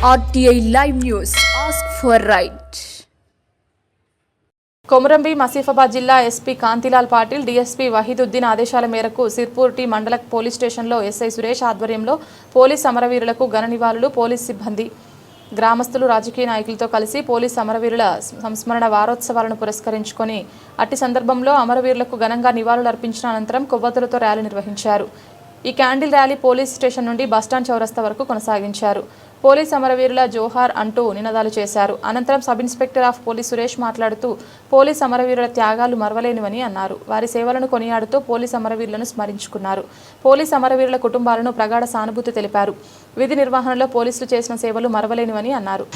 RTI Live News. Ask for right. Komaram Bheem Asifabad జిల్లా SP Kantilal Patil DSP Wahiduddin ఆదేశాల మేరకు సిర్పూర్ టీ మండల పోలీస్ స్టేషన్లో ఎస్ఐ సురేష్ ఆధ్వర్యంలో పోలీస్ అమరవీరులకు ఘన నివాళులు పోలీస్ సిబ్బంది గ్రామస్తులు రాజకీయ నాయకులతో కలిసి పోలీస్ అమరవీరుల సంస్మరణ వారోత్సవాలను పురస్కరించుకొని అట్టి సందర్భంలో అమరవీరులకు ఘనంగా నివాళులు అర్పించిన అనంతరం కొవ్వొత్తులతో ర్యాలీ నిర్వహించారు. ఈ క్యాండిల్ ర్యాలీ పోలీస్ స్టేషన్ నుండి బస్టాండ్ చౌరస్తా వరకు కొనసాగించారు. పోలీస్ అమరవీరుల జోహార్ అంటూ నినాదాలు చేశారు. అనంతరం sub inspector of police Suresh మాట్లాడుతూ పోలీస్ అమరవీరుల త్యాగాలు మరవలేనివని అన్నారు. వారి సేవలను కొనియాడుతూ పోలీస్ అమరవీరులను స్మరించుకున్నారు. పోలీస్ అమరవీరుల కుటుంబాలను ప్రగాఢ సానుభూతి తెలిపారు. విధి నిర్వహణలో పోలీసులు చేసిన సేవలు మరవలేనివని అన్నారు.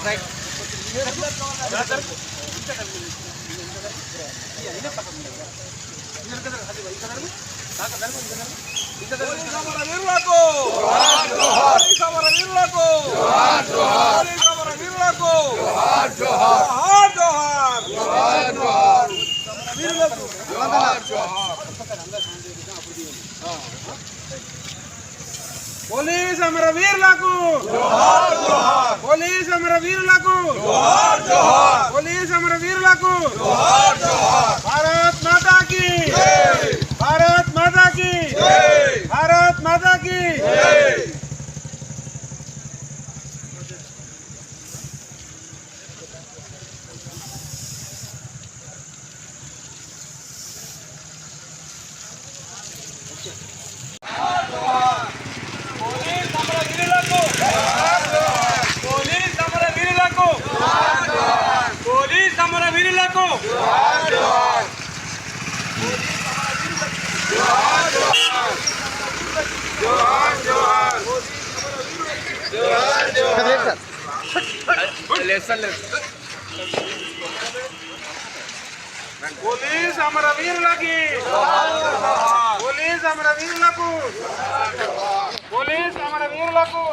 పోలీస్ అమరవీరులకు పోలీస్ అమరవీరులకు పోలీస్ అమరవీరులకు భారత్ మాతా కీ భారత్ మాతా కీ భారత్ మాతా కీ పోలీస్ అమరవీరులకు పోలీస్ అమరవీరులకి పోలీస్ అమరవీరులకు పోలీస్ అమరవీరులకు